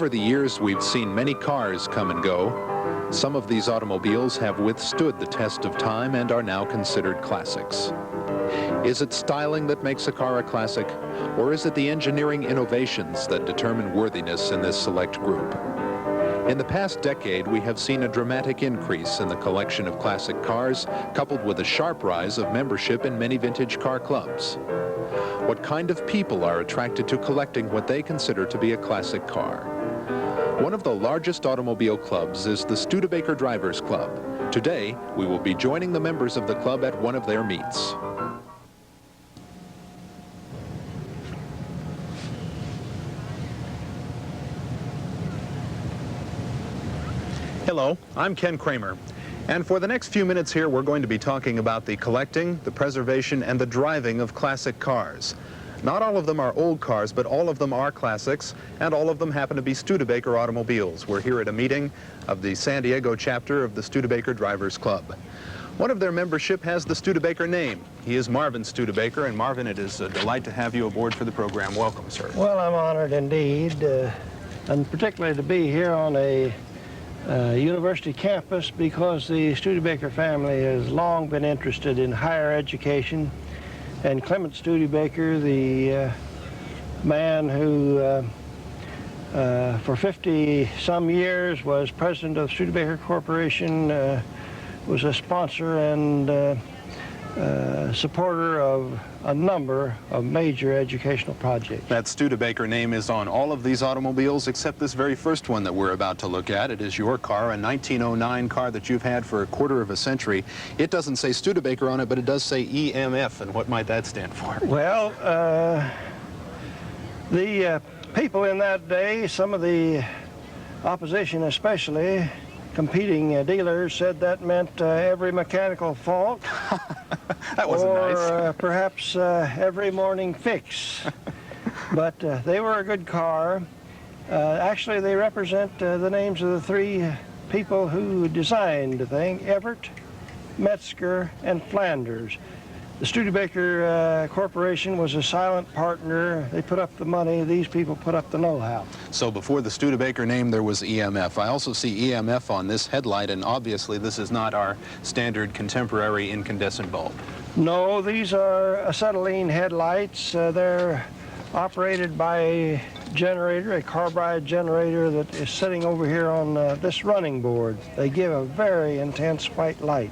Over the years, we've seen many cars come and go. Some of these automobiles have withstood the test of time and are now considered classics. Is it styling that makes a car a classic, or is it the engineering innovations that determine worthiness in this select group? In the past decade, we have seen a dramatic increase in the collection of classic cars, coupled with a sharp rise of membership in many vintage car clubs. What kind of people are attracted to collecting what they consider to be a classic car? One of the largest automobile clubs is the Studebaker Drivers Club. Today, we will be joining the members of the club at one of their meets. Hello, I'm Ken Kramer, and for the next few minutes here we're going to be talking about the collecting, the preservation, and the driving of classic cars. Not all of them are old cars, but all of them are classics, and all of them happen to be Studebaker automobiles. We're here at a meeting of the San Diego chapter of the Studebaker Drivers Club. One of their membership has the Studebaker name. He is Marvin Studebaker, and Marvin, it is a delight to have you aboard for the program. Welcome, sir. Well, I'm honored indeed, and particularly to be here on a university campus, because the Studebaker family has long been interested in higher education, and Clement Studebaker, the man who for 50-some years was president of Studebaker Corporation, was a sponsor and supporter of a number of major educational projects. That Studebaker name is on all of these automobiles except this very first one that we're about to look at. It is your car, a 1909 car that you've had for a quarter of a century. It doesn't say Studebaker on it, but it does say EMF, and what might that stand for? Well, the people in that day, some of the opposition especially, competing dealers, said that meant every mechanical fault. That wasn't nice. Or perhaps every morning fix. But they were a good car. Actually, they represent the names of the three people who designed the thing: Everett, Metzger, and Flanders. The Studebaker Corporation was a silent partner. They put up the money. These people put up the know-how. So before the Studebaker name, there was EMF. I also see EMF on this headlight, and obviously this is not our standard contemporary incandescent bulb. No, these are acetylene headlights. They're operated by a generator, a carbide generator that is sitting over here on this running board. They give a very intense white light.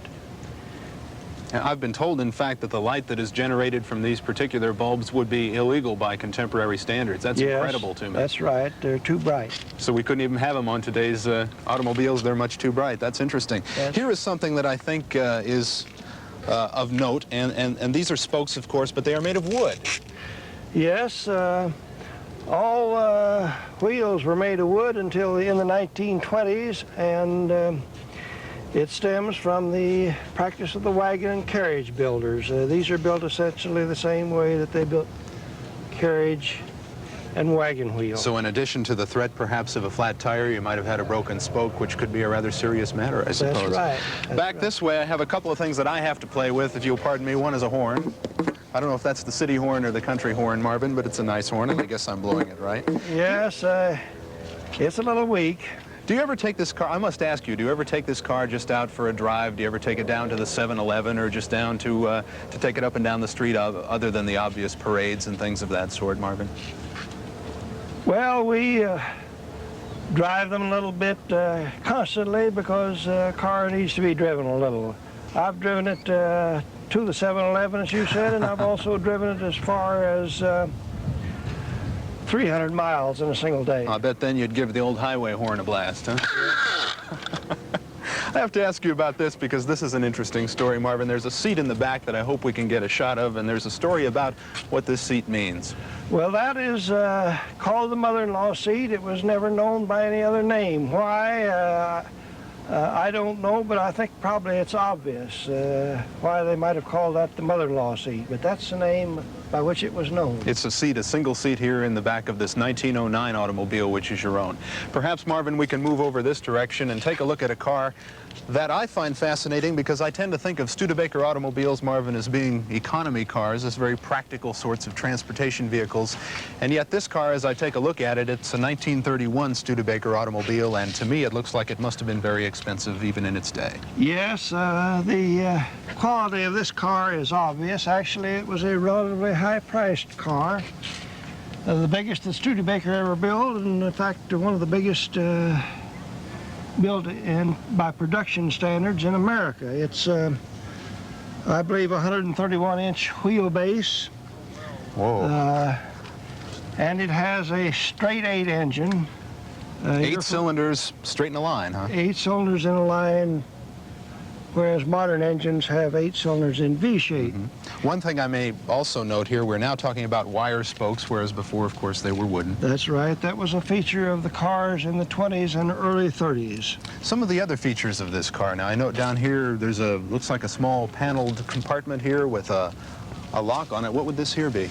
I've been told, in fact, that the light that is generated from these particular bulbs would be illegal by contemporary standards. That's incredible to me. That's right. They're too bright. So we couldn't even have them on today's automobiles. They're much too bright. That's interesting. Here is something that I think is of note, and these are spokes, of course, but they are made of wood. Yes. All wheels were made of wood until in the 1920s, and it stems from the practice of the wagon and carriage builders. These are built essentially the same way that they built carriage and wagon wheels. So in addition to the threat perhaps of a flat tire, you might have had a broken spoke, which could be a rather serious matter, I suppose. That's right. Back this way, I have a couple of things that I have to play with, if you'll pardon me. One is a horn. I don't know if that's the city horn or the country horn, Marvin, but it's a nice horn, and I guess I'm blowing it right. Yes, it's a little weak. Do you ever take this car, I must ask you, do you ever take this car just out for a drive? Do you ever take it down to the 7-Eleven or just down to take it up and down the street other than the obvious parades and things of that sort, Marvin? Well, we drive them a little bit constantly because a car needs to be driven a little. I've driven it to the 7-Eleven, as you said, and I've also driven it as far as 300 miles in a single day. I bet then you'd give the old highway horn a blast, huh? I have to ask you about this because this is an interesting story, Marvin. There's a seat in the back that I hope we can get a shot of, and there's a story about what this seat means. Well, that is called the mother-in-law seat. It was never known by any other name. Why? I don't know, but I think probably it's obvious why they might have called that the mother-in-law seat, but that's the name by which it was known. It's a seat, a single seat here in the back of this 1909 automobile, which is your own. Perhaps, Marvin, we can move over this direction and take a look at a car that I find fascinating because I tend to think of Studebaker automobiles, Marvin, as being economy cars, as very practical sorts of transportation vehicles. And yet this car, as I take a look at it, it's a 1931 Studebaker automobile, and to me it looks like it must have been very expensive even in its day. Yes, the quality of this car is obvious. Actually, it was a relatively high-priced car. The biggest that Studebaker ever built, and in fact one of the biggest built in by production standards in America. It's, I believe, 131-inch wheelbase. Whoa. And it has a straight 8 engine. 8 cylinders straight in a line, huh? 8 cylinders in a line, whereas modern engines have 8 cylinders in V shape. One thing I may also note here, we're now talking about wire spokes, whereas before, of course, they were wooden. That's right. That was a feature of the cars in the 20s and early 30s. Some of the other features of this car, now I note down here, there's a, looks like a small paneled compartment here with a lock on it. What would this here be?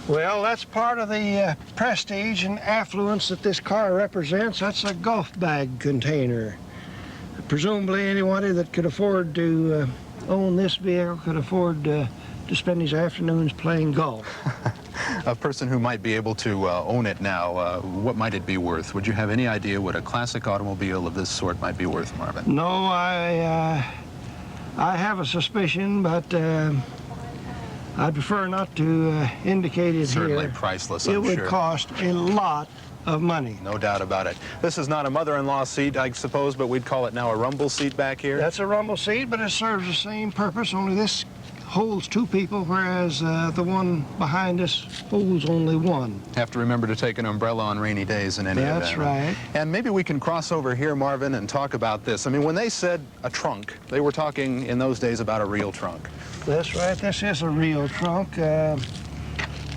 Well, that's part of the prestige and affluence that this car represents. That's a golf bag container. Presumably anybody that could afford to own this vehicle could afford to spend his afternoons playing golf. A person who might be able to own it now, what might it be worth? Would you have any idea what a classic automobile of this sort might be worth, Marvin? No, I have a suspicion, but I'd prefer not to indicate it Certainly here. priceless, I'm sure. It would cost a lot of money. No doubt about it. This is not a mother-in-law seat, I suppose, but we'd call it now a rumble seat back here. That's a rumble seat, but it serves the same purpose, only this holds 2 people, whereas the one behind us holds only 1. Have to remember to take an umbrella on rainy days in any event. That's right. And maybe we can cross over here, Marvin, and talk about this. I mean, when they said a trunk, they were talking in those days about a real trunk. That's right. This is a real trunk.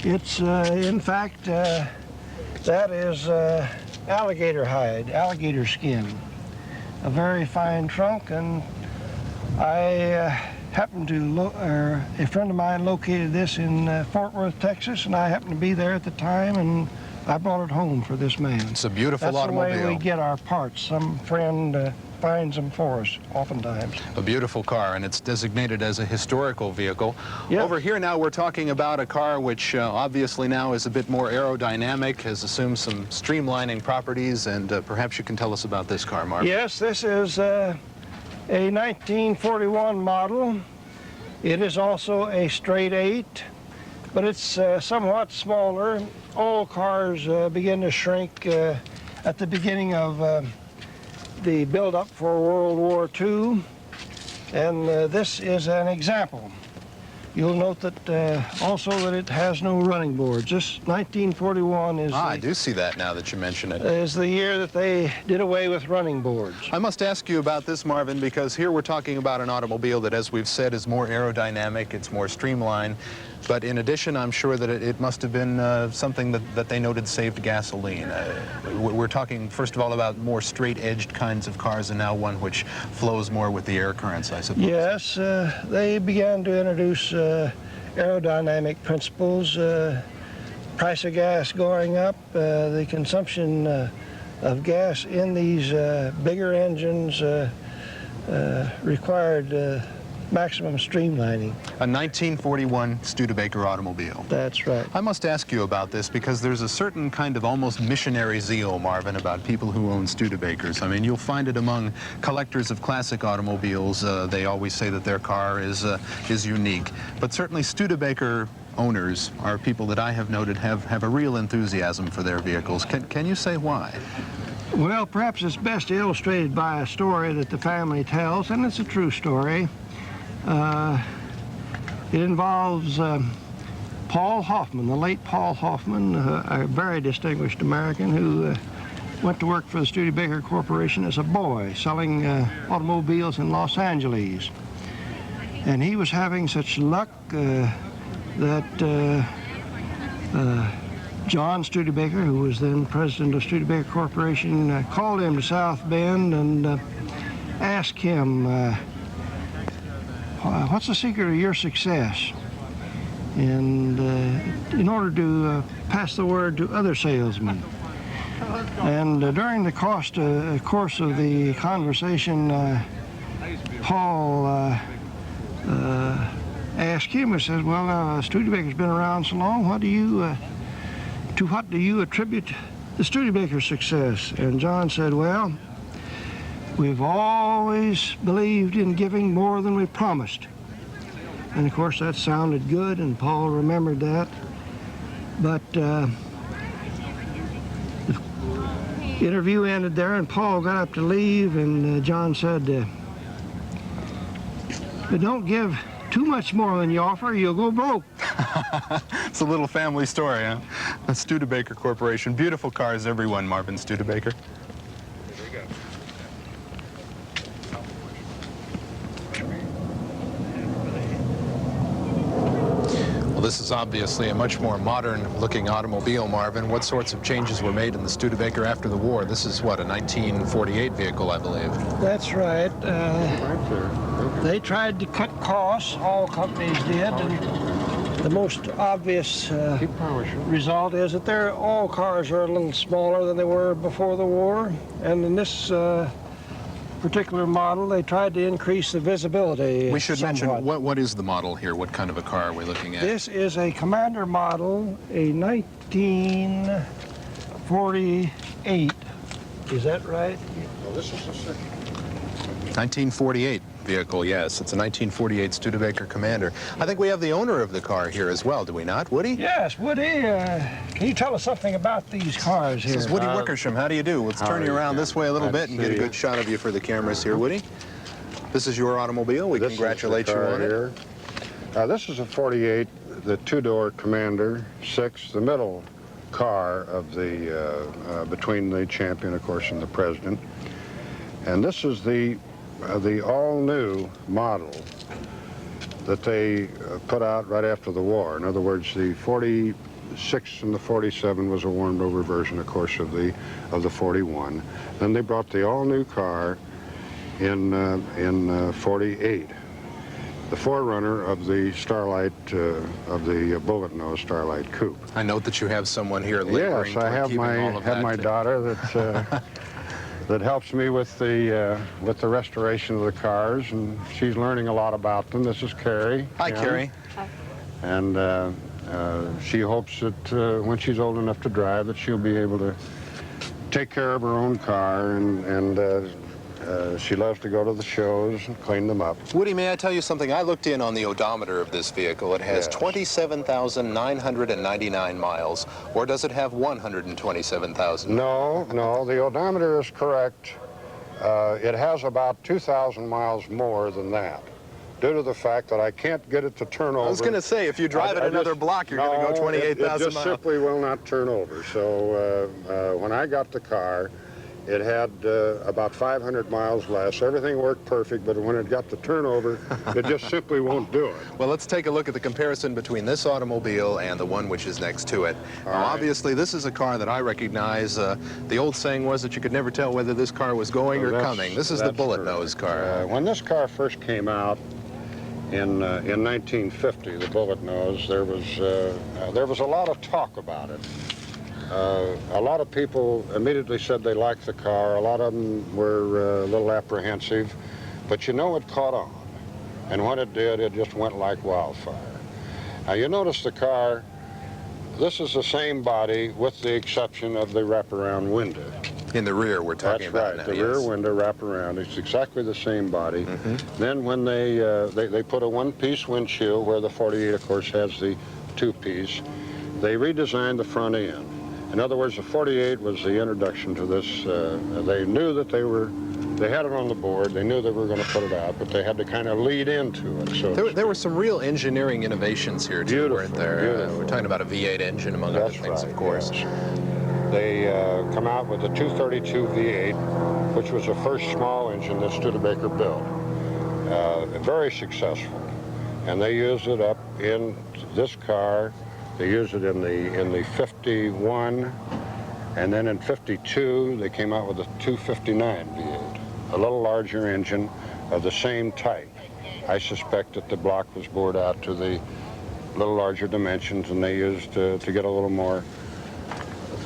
It's, in fact, that is alligator hide, alligator skin. A very fine trunk, and I happened to, a friend of mine located this in Fort Worth, Texas, and I happened to be there at the time, and I brought it home for this man. It's a beautiful automobile. That's the way we get our parts. Some friend finds them for us, oftentimes. A beautiful car, and it's designated as a historical vehicle. Yep. Over here now we're talking about a car which obviously now is a bit more aerodynamic, has assumed some streamlining properties, and perhaps you can tell us about this car, Marvin. Yes, this is a 1941 model. It is also a straight 8, but it's somewhat smaller. All cars begin to shrink at the beginning of the build-up for World War II, and this is an example. You'll note that also that it has no running boards. This 1941 is I do see that now that you mention it. is the year that they did away with running boards. I must ask you about this, Marvin, because here we're talking about an automobile that, as we've said, is more aerodynamic, it's more streamlined, but in addition, I'm sure that it must have been something that they noted saved gasoline. We're talking, first of all, about more straight-edged kinds of cars, and now one which flows more with the air currents, I suppose. Yes, they began to introduce aerodynamic principles, price of gas going up, the consumption of gas in these bigger engines required maximum streamlining. A 1941 Studebaker automobile. That's right. I must ask you about this because there's a certain kind of almost missionary zeal, Marvin, about people who own Studebakers. I mean, you'll find it among collectors of classic automobiles. They always say that their car is unique. But certainly Studebaker owners are people that I have noted have a real enthusiasm for their vehicles. Can you say why? Well, perhaps it's best illustrated by a story that the family tells, and it's a true story. It involves Paul Hoffman, the late Paul Hoffman, a very distinguished American who went to work for the Studebaker Corporation as a boy, selling automobiles in Los Angeles. And he was having such luck that John Studebaker, who was then president of Studebaker Corporation, called him to South Bend and asked him, what's the secret of your success? And in order to pass the word to other salesmen. And during the course of the conversation, Paul asked him, he says, well, Studebaker's been around so long, to what do you attribute the Studebaker success? And John said, well, we've always believed in giving more than we promised. And of course that sounded good, and Paul remembered that. But the interview ended there, and Paul got up to leave, and John said, but don't give too much more than you offer, you'll go broke. It's a little family story, huh? The Studebaker Corporation. Beautiful cars, everyone, Marvin Studebaker. This is obviously a much more modern-looking automobile, Marvin. What sorts of changes were made in the Studebaker after the war? This is, what, a 1948 vehicle, I believe. That's right. They tried to cut costs, all companies did, and the most obvious result is that all cars are a little smaller than they were before the war, and in this particular model, they tried to increase the visibility. We should somewhat. mention, what is the model here? What kind of a car are we looking at? This is a Commander model, a 1948. Is that right? Well, this is a 1948 vehicle, yes. It's a 1948 Studebaker Commander. I think we have the owner of the car here as well, do we not? Woody? Yes, Woody. Can you tell us something about these cars here? This is Woody Wickersham. How do you do? Let's turn you around this way a little bit and get a good shot of you for the cameras here, Woody. This is your automobile. We congratulate you on it. This is a 48, the two-door Commander 6, the middle car of the between the champion, of course, and the president. And this is the all-new model that they put out right after the war. In other words, the 46 and the 47 was a warmed-over version, of course, of the 41. Then they brought the all-new car in 48, the forerunner of the Starlight, of the bullet nose Starlight Coupe. I note that you have someone here laboring. Yes, I have my daughter that that helps me with the restoration of the cars, and she's learning a lot about them. This is Carrie. Hi, Carrie. Hi. And she hopes that when she's old enough to drive, that she'll be able to take care of her own car, and she loves to go to the shows and clean them up. Woody, may I tell you something? I looked in on the odometer of this vehicle. It has 27,999 miles, or does it have 127,000? No, the odometer is correct. It has about 2,000 miles more than that, due to the fact that I can't get it to turn over. I was going to say, if you drive it another block, you're going to go 28,000 miles. It just simply will not turn over. So when I got the car, it had about 500 miles less. Everything worked perfect, but when it got to turnover, it just simply won't do it. Well, let's take a look at the comparison between this automobile and the one which is next to it. Now, obviously, this is a car that I recognize. The old saying was that you could never tell whether this car was going or coming. This is the bullet nose car. When this car first came out in 1950, the bullet nose, there was a lot of talk about it. A lot of people immediately said they liked the car. A lot of them were a little apprehensive. But you know, it caught on. And when it did, it just went like wildfire. Now, you notice the car, this is the same body with the exception of the wraparound window. In the rear, we're talking about now. That's right, the rear window wraparound. It's exactly the same body. Then when they put a one-piece windshield, where the 48, of course, has the two-piece, they redesigned the front end. In other words, the 48 was the introduction to this. They knew that they had it on the board. They knew they were going to put it out, but they had to kind of lead into it. So there were some real engineering innovations here, too, weren't there? We're talking about a V8 engine, among other things, of course. Yes. They come out with a 232 V8, which was the first small engine that Studebaker built. Very successful. And they used it up in this car. They used it in the 51, and then in 52 they came out with a 259 V8, a little larger engine of the same type. I suspect that the block was bored out to the little larger dimensions, and they used to get a little more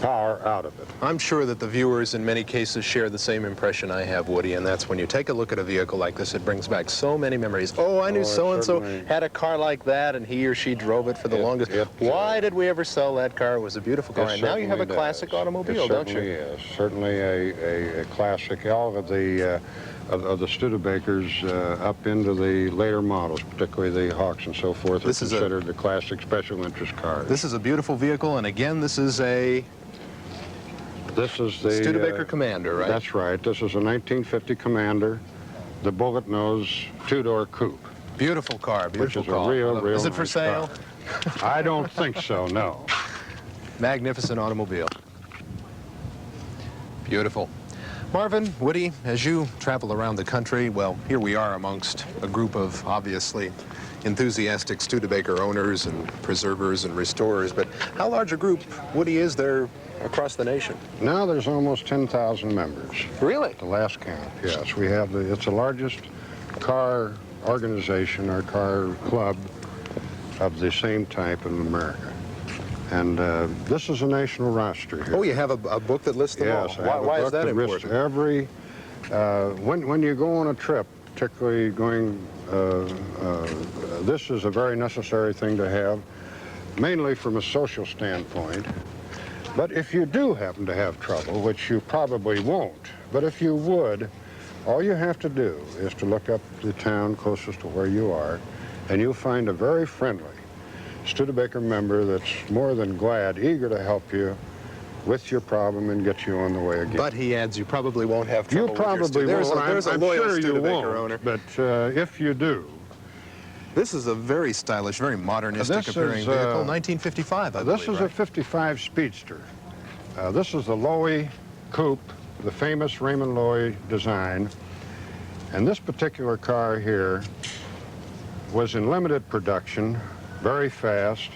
power out of it. I'm sure that the viewers in many cases share the same impression I have, Woody, and that's when you take a look at a vehicle like this, it brings back so many memories. Oh, I knew so-and-so had a car like that, and he or she drove it for the longest. Why did we ever sell that car? It was a beautiful car, and now you have a classic automobile, don't you? It certainly is. Certainly a classic. All of the Studebakers up into the later models, particularly the Hawks and so forth, are considered the classic special interest cars. This is a beautiful vehicle, and again, this is the Studebaker Commander, right? That's right. This is a 1950 Commander, the bullet nose two-door coupe. Beautiful car, beautiful car. Which is a real Is it for nice sale? I don't think so, no. Magnificent automobile. Beautiful. Marvin, Woody, as you travel around the country, well, here we are amongst a group of obviously enthusiastic Studebaker owners and preservers and restorers, but how large a group, Woody, is there across the nation? Now there's almost 10,000 members. Really? The last count, yes. We have it's the largest car organization or car club of the same type in America. And this is a national roster here. Oh, you have a book that lists them all? Yes. Why is that important? Every, when you go on a trip, particularly going, this is a very necessary thing to have, mainly from a social standpoint. But if you do happen to have trouble, which you probably won't, but if you would, all you have to do is to look up the town closest to where you are, and you'll find a very friendly Studebaker member that's more than glad, eager to help you with your problem and get you on the way again. But he adds, you probably won't have trouble. You probably won't. There's a loyal sure Studebaker owner. But if you do. This is a very stylish, very modernistic appearing vehicle, 1955, I believe. This is a 55 Speedster. This is the Loewy Coupe, the famous Raymond Loewy design. And this particular car here was in limited production, very fast,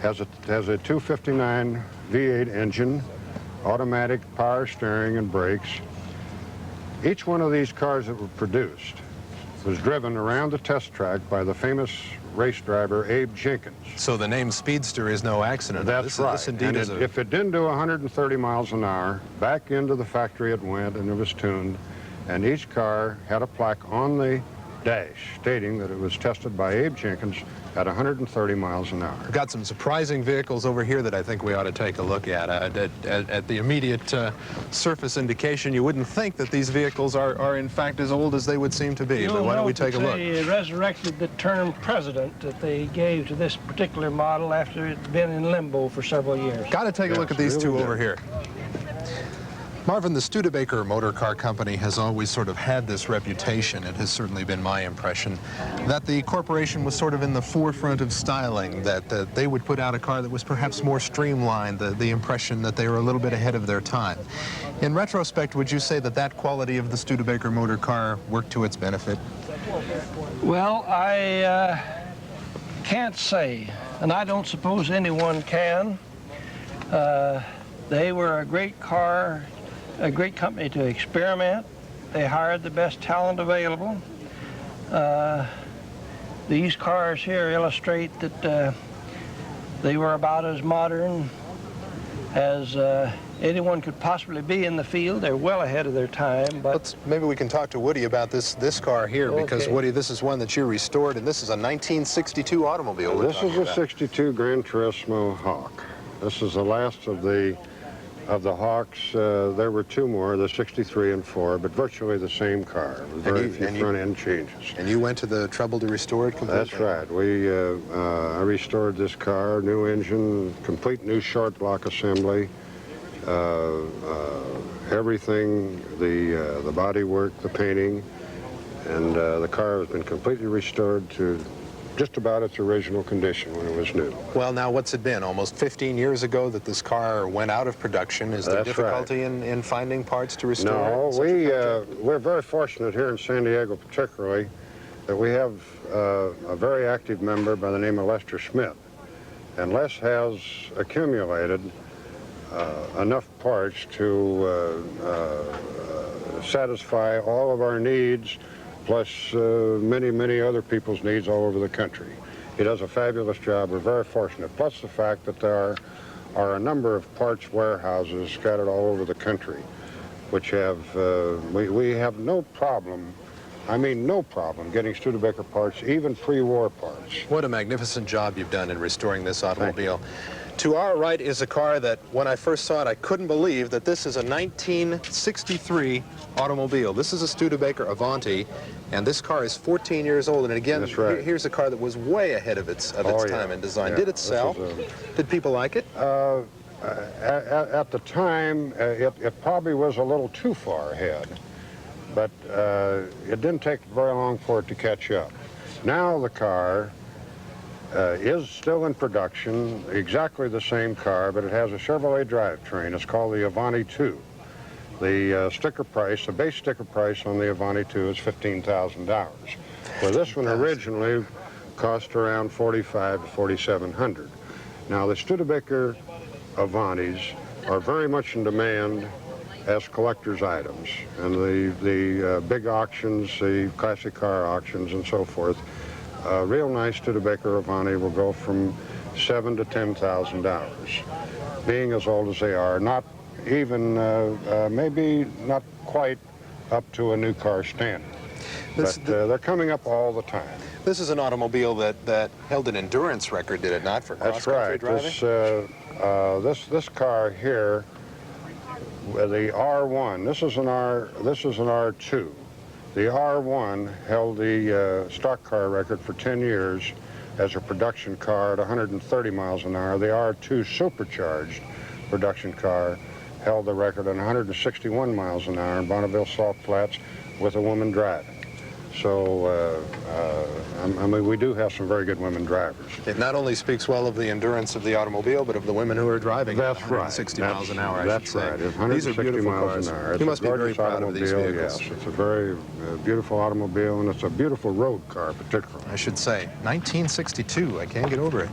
has a 259 V8 engine, automatic power steering and brakes. Each one of these cars that were produced was driven around the test track by the famous race driver Abe Jenkins. So the name Speedster is no accident. That's right. This indeed is if it didn't do 130 miles an hour, back into the factory it went and it was tuned, and each car had a plaque on the dash stating that it was tested by Abe Jenkins at 130 miles an hour. We've got some surprising vehicles over here that I think we ought to take a look at. At the immediate surface indication, you wouldn't think that these vehicles are in fact as old as they would seem to be, but why don't we take a look? They resurrected the term president that they gave to this particular model after it's been in limbo for several years. Got to take a look at these two over here. Marvin, the Studebaker Motor Car Company has always sort of had this reputation, it has certainly been my impression, that the corporation was sort of in the forefront of styling, that they would put out a car that was perhaps more streamlined, the impression that they were a little bit ahead of their time. In retrospect, would you say that that quality of the Studebaker motor car worked to its benefit? Well, I can't say, and I don't suppose anyone can. They were a great car, a great company to experiment. They hired the best talent available. These cars here illustrate that they were about as modern as anyone could possibly be in the field. They're well ahead of their time. But maybe we can talk to Woody about this car here, because Woody, this is one that you restored, and this is a 1962 automobile. This is a 62 Gran Turismo Hawk. This is the last of the Hawks. There were two more, the 63 and 4, but virtually the same car. Very few front-end changes. And you went to the trouble to restore it completely? That's right. I restored this car, new engine, complete new short block assembly, everything, the bodywork, the painting, and the car has been completely restored to just about its original condition when it was new. Well, now what's it been? Almost 15 years ago that this car went out of production. Is there difficulty in finding parts to restore it? No, we're very fortunate here in San Diego particularly that we have a very active member by the name of Lester Schmidt. And Les has accumulated enough parts to satisfy all of our needs, plus many, many other people's needs all over the country. He does a fabulous job. We're very fortunate. Plus the fact that there are are a number of parts warehouses scattered all over the country, which have, we have no problem, I mean no problem, getting Studebaker parts, even pre-war parts. What a magnificent job you've done in restoring this automobile. To our right is a car that, when I first saw it, I couldn't believe that this is a 1963 automobile. This is a Studebaker Avanti, and this car is 14 years old. And again, That's right. here's a car that was way ahead of its time in design. Yeah, Did it sell? Did people like it? At the time, it probably was a little too far ahead, but it didn't take very long for it to catch up. Now the car is still in production, exactly the same car, but it has a Chevrolet drivetrain. It's called the Avanti 2. The sticker price, the base sticker price on the Avanti 2 is $15,000, where this one originally cost around $4,500 to $4,700. Now the Studebaker Avantis are very much in demand as collector's items, and the big auctions, the classic car auctions and so forth, a real nice Studebaker Avanti will go from $7,000 to $10,000. Being as old as they are, not even, maybe not quite up to a new car standard. But they're coming up all the time. This is an automobile that held an endurance record, did it not, for cross-country driving? This car here, the R1, this is an R2. The R1 held the stock car record for 10 years as a production car at 130 miles an hour. The R2 supercharged production car held the record at 161 miles an hour in Bonneville Salt Flats with a woman driving. So, I mean, we do have some very good women drivers. It not only speaks well of the endurance of the automobile, but of the women who are driving at 160 miles an hour, I should say. That's right. It's 160 miles an hour. You must be very proud of these vehicles. Yes, it's a very beautiful automobile, and it's a beautiful road car, particularly. I should say. 1962. I can't get over it.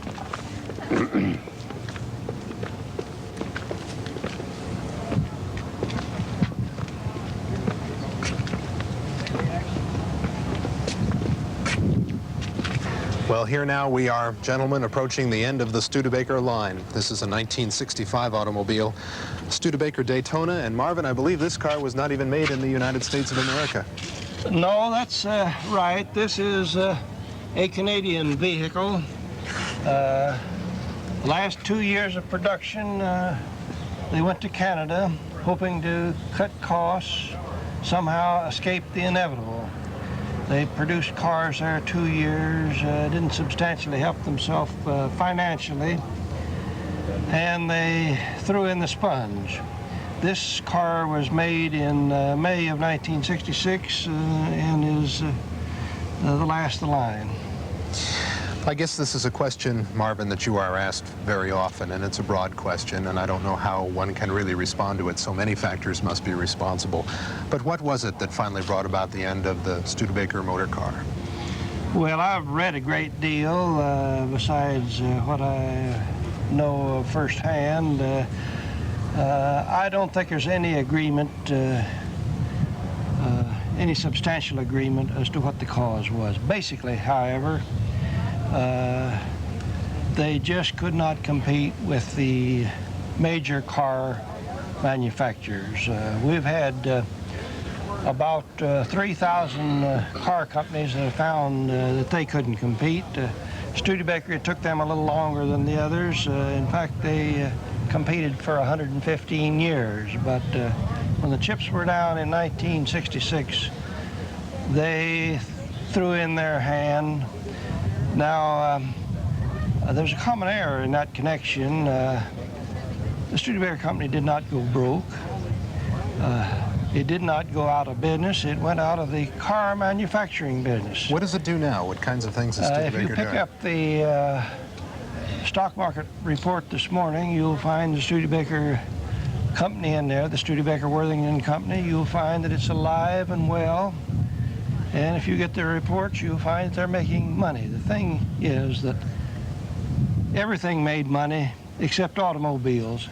Well, here now we are, gentlemen, approaching the end of the Studebaker line. This is a 1965 automobile, Studebaker Daytona, and Marvin, I believe this car was not even made in the United States of America. No, that's right. This is a Canadian vehicle. Last 2 years of production, they went to Canada, hoping to cut costs, somehow escape the inevitable. They produced cars there 2 years, didn't substantially help themselves financially, and they threw in the sponge. This car was made in May of 1966 and is the last of the line. I guess this is a question, Marvin, that you are asked very often, and it's a broad question, and I don't know how one can really respond to it. So many factors must be responsible. But what was it that finally brought about the end of the Studebaker motor car? Well, I've read a great deal besides what I know firsthand. I don't think there's any agreement, any substantial agreement as to what the cause was. Basically, however, they just could not compete with the major car manufacturers. We've had about 3,000 car companies that have found that they couldn't compete. Studebaker, it took them a little longer than the others. In fact, they competed for 115 years, but when the chips were down in 1966, they threw in their hand. Now, there's a common error in that connection. The Studebaker company did not go broke. It did not go out of business. It went out of the car manufacturing business. What does it do now? What kinds of things is Studebaker doing? If you pick up the stock market report this morning, you'll find the Studebaker company in there, the Studebaker Worthington Company. You'll find that it's alive and well. And if you get their reports, you'll find that they're making money. The thing is that everything made money except automobiles.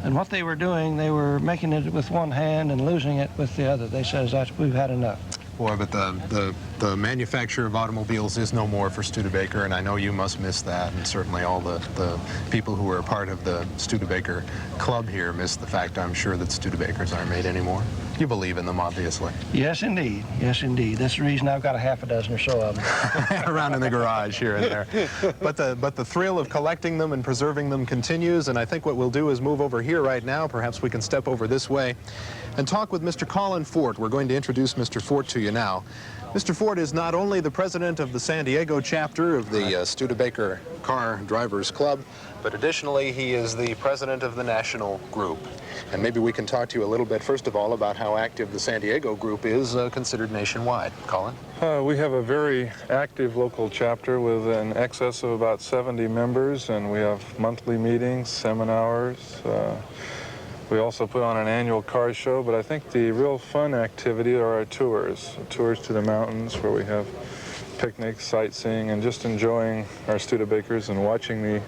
And what they were doing, they were making it with one hand and losing it with the other. They says, we've had enough. Boy, but the The manufacture of automobiles is no more for Studebaker, and I know you must miss that, and certainly all the people who are a part of the Studebaker club here miss the fact, I'm sure, that Studebakers aren't made anymore. You believe in them, obviously. Yes, indeed. Yes, indeed. That's the reason I've got a half a dozen or so of them. Around in the garage here and there. But the thrill of collecting them and preserving them continues, and I think what we'll do is move over here right now. Perhaps we can step over this way and talk with Mr. Colin Fort. We're going to introduce Mr. Fort to you now. Mr. Fort is not only the president of the San Diego chapter of the Studebaker Car Drivers Club, but additionally he is the president of the national group. And maybe we can talk to you a little bit, first of all, about how active the San Diego group is considered nationwide. Colin? We have a very active local chapter with an excess of about 70 members, and we have monthly meetings, seminars. We also put on an annual car show, but I think the real fun activity are our tours to the mountains, where we have picnics, sightseeing, and just enjoying our Studebakers and watching the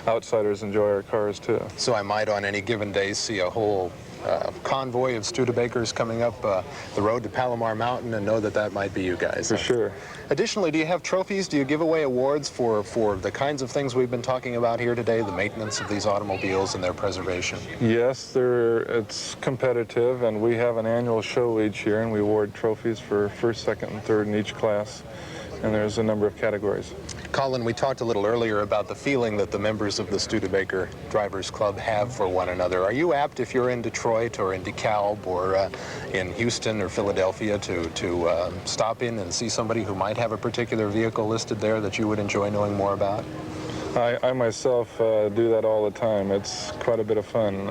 outsiders enjoy our cars too. So I might on any given day see a whole convoy of Studebakers coming up the road to Palomar Mountain and know that that might be you guys. For sure. Additionally, do you have trophies? Do you give away awards for the kinds of things we've been talking about here today, the maintenance of these automobiles and their preservation? Yes, it's competitive, and we have an annual show each year, and we award trophies for first, second, and third in each class. And there's a number of categories. Colin, we talked a little earlier about the feeling that the members of the Studebaker Drivers Club have for one another. Are you apt, if you're in Detroit or in DeKalb or in Houston or Philadelphia, to stop in and see somebody who might have a particular vehicle listed there that you would enjoy knowing more about? I myself do that all the time. It's quite a bit of fun.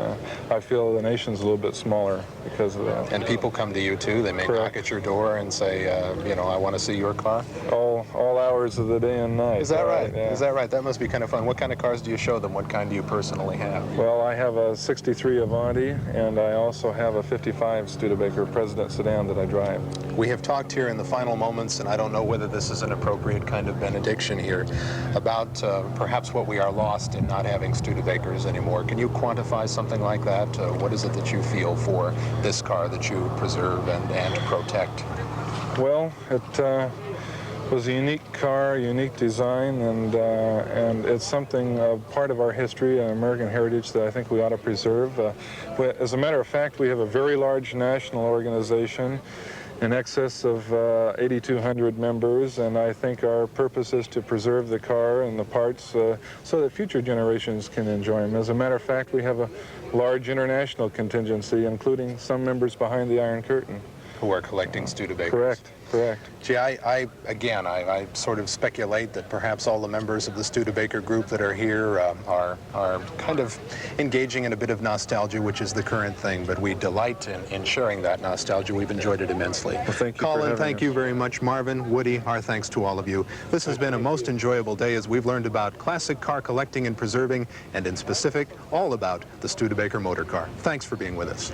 I feel the nation's a little bit smaller because of that. And people come to you too? They may knock at your door and say, you know, I want to see your car? All hours of the day and night. Is that right? Yeah. Is that right? That must be kind of fun. What kind of cars do you show them? What kind do you personally have? Well, I have a 63 Avanti, and I also have a 55 Studebaker President sedan that I drive. We have talked here in the final moments, and I don't know whether this is an appropriate kind of benediction here, about perhaps what we are lost in not having Studebakers anymore. Can you quantify something like that? What is it that you feel for this car that you preserve and protect? Well, it was a unique car, unique design, and it's something, part of our history and American heritage that I think we ought to preserve. As a matter of fact, we have a very large national organization in excess of 8,200 members, and I think our purpose is to preserve the car and the parts so that future generations can enjoy them. As a matter of fact, we have a large international contingency, including some members behind the Iron Curtain. Who are collecting Studebakers. Correct, correct. Gee, I sort of speculate that perhaps all the members of the Studebaker group that are here are kind of engaging in a bit of nostalgia, which is the current thing, but we delight in sharing that nostalgia. We've enjoyed it immensely. Well, thank you. Colin, for having thank us. you very much. Marvin, Woody, our thanks to all of you. This has been a most enjoyable day as we've learned about classic car collecting and preserving, and in specific, all about the Studebaker motor car. Thanks for being with us.